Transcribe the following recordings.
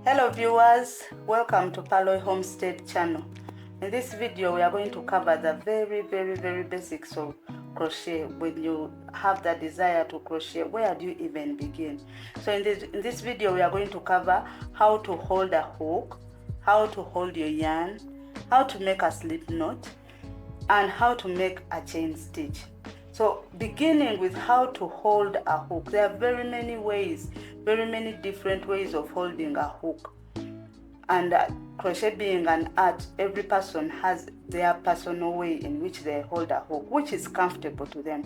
Hello viewers, welcome to Paloy Homestead channel. In this video we are going to cover the very basics of crochet. When you have the desire to crochet, where do you even begin? So in this video we are going to cover how to hold a hook, how to hold your yarn, how to make a slip knot, and how to make a chain stitch. So beginning with how to hold a hook, there are very many ways, very many different ways of holding a hook. And crochet being an art, every person has their personal way in which they hold a hook, which is comfortable to them.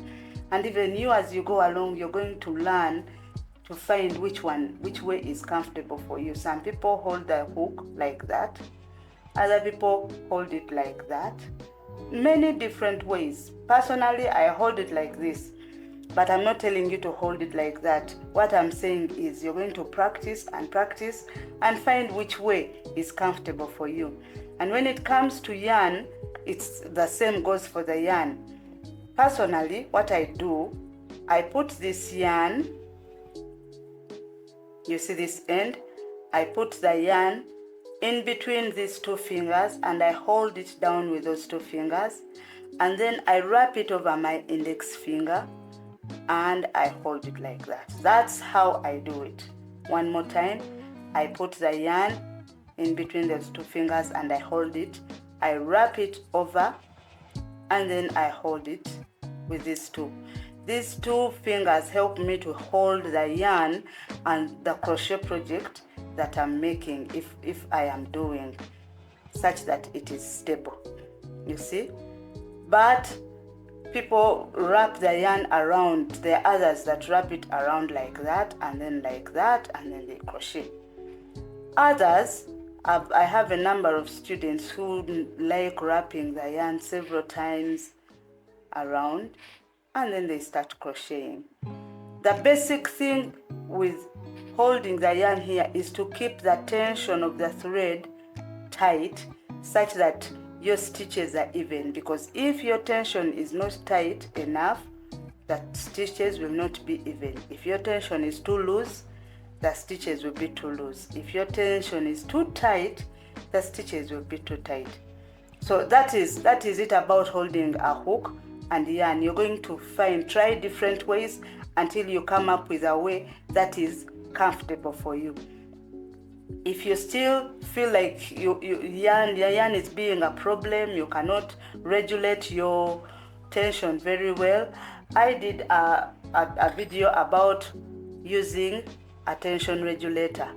And even you, as you go along, you're going to learn to find which way is comfortable for you. Some people hold the hook like that, other people hold it like that. Many different ways. Personally, I hold it like this, but I'm not telling you to hold it like that. What I'm saying is you're going to practice and find which way is comfortable for you. And when it comes to yarn, it's the same goes for the yarn. Personally, what I do, I put this yarn, you see this end, I put the yarn in between these two fingers and I hold it down with those two fingers, and then I wrap it over my index finger and I hold it like that. That's how I do it. One more time, I put the yarn in between those two fingers and I hold it, I wrap it over, and then I hold it with these two. These two fingers help me to hold the yarn and the crochet project that I'm making, if I am doing, such that it is stable, you see. But people wrap the yarn around. There are others that wrap it around like that, and then like that, and then they crochet. Others, I have a number of students who like wrapping the yarn several times around, and then they start crocheting. The basic thing with holding the yarn here is to keep the tension of the thread tight, such that your stitches are even, because if your tension is not tight enough, the stitches will not be even. If your tension is too loose, the stitches will be too loose. If your tension is too tight, the stitches will be too tight. So that is it about holding a hook and yarn. You're going to try different ways until you come up with a way that is comfortable for you. If you still feel like your yarn is being a problem, you cannot regulate your tension very well, I did a video about using a tension regulator,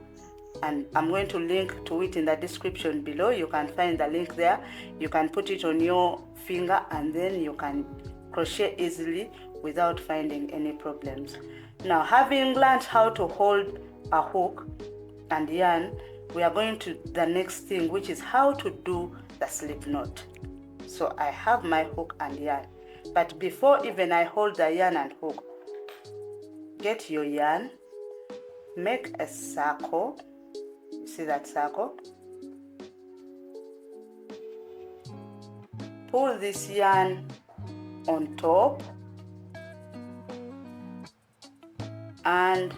and I'm going to link to it in the description below. You can find the link there. You can put it on your finger and then you can crochet easily without finding any problems. Now, having learned how to hold a hook and yarn, we are going to the next thing, which is how to do the slip knot. So I have my hook and yarn, but before even I hold the yarn and hook, get your yarn, make a circle. You see that circle? Pull this yarn on top and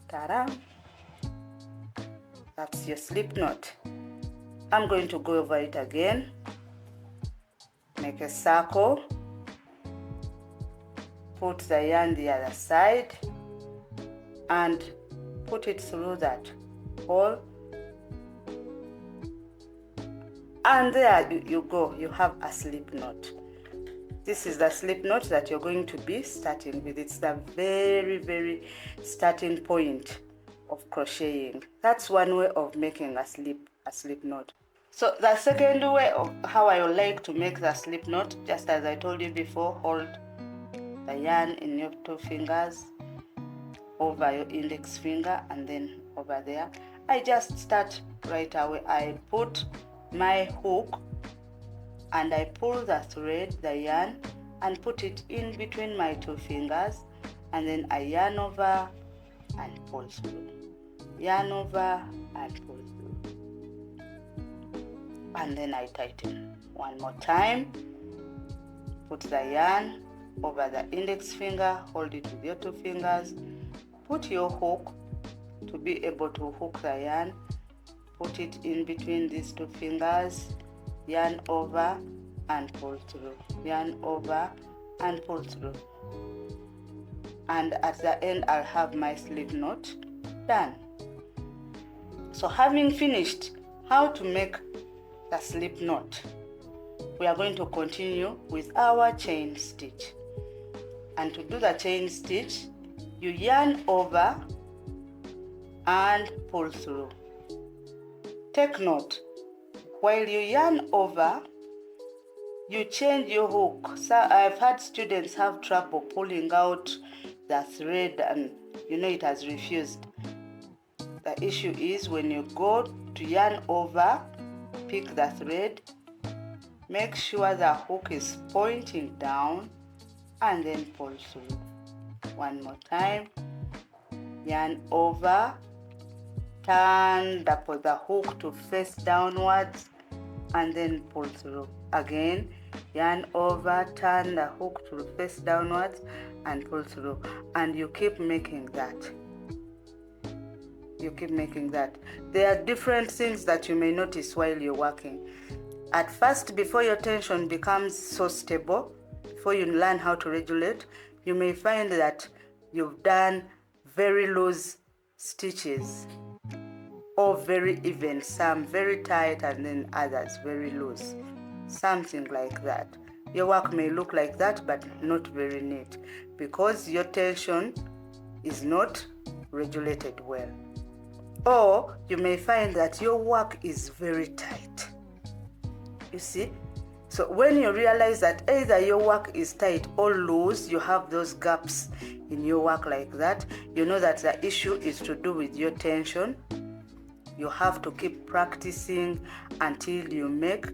ta-da! That's your slip knot. I'm going to go over it again. Make a circle, put the yarn the other side and put it through that hole, and there you go, you have a slip knot. This is the slip knot that you're going to be starting with. It's the very starting point of crocheting. That's one way of making a slip knot. So the second way of how I would like to make the slip knot, just as I told you before, hold the yarn in your two fingers over your index finger and then over there. I just start right away. I put my hook and I pull the thread, the yarn, and put it in between my two fingers, and then I yarn over and pull through, yarn over and pull through, and then I tighten. One more time, put the yarn over the index finger, hold it with your two fingers, put your hook to be able to hook the yarn. Put it in between these two fingers, yarn over and pull through, yarn over and pull through. And at the end I'll have my slip knot done. So having finished how to make the slip knot, we are going to continue with our chain stitch. And to do the chain stitch, you yarn over and pull through. Take note, while you yarn over, you change your hook. So I've had students have trouble pulling out the thread and it has refused. The issue is when you go to yarn over, pick the thread, make sure the hook is pointing down and then pull through. One more time, yarn over, turn the hook to face downwards and then pull through. Again, yarn over, turn the hook to face downwards and pull through. And you keep making that. You keep making that. There are different things that you may notice while you're working. At first, before your tension becomes so stable, before you learn how to regulate, you may find that you've done very loose stitches, or very even, some very tight and then others very loose, something like that. Your work may look like that, but not very neat, because your tension is not regulated well. Or you may find that your work is very tight. You see? So when you realize that either your work is tight or loose, you have those gaps in your work like that, you know that the issue is to do with your tension. You have to keep practicing until you make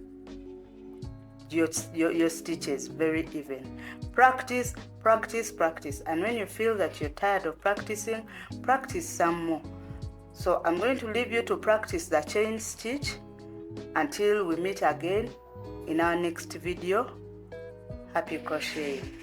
your stitches very even. Practice, practice, practice. And when you feel that you're tired of practicing, practice some more. So I'm going to leave you to practice the chain stitch until we meet again in our next video. Happy crocheting.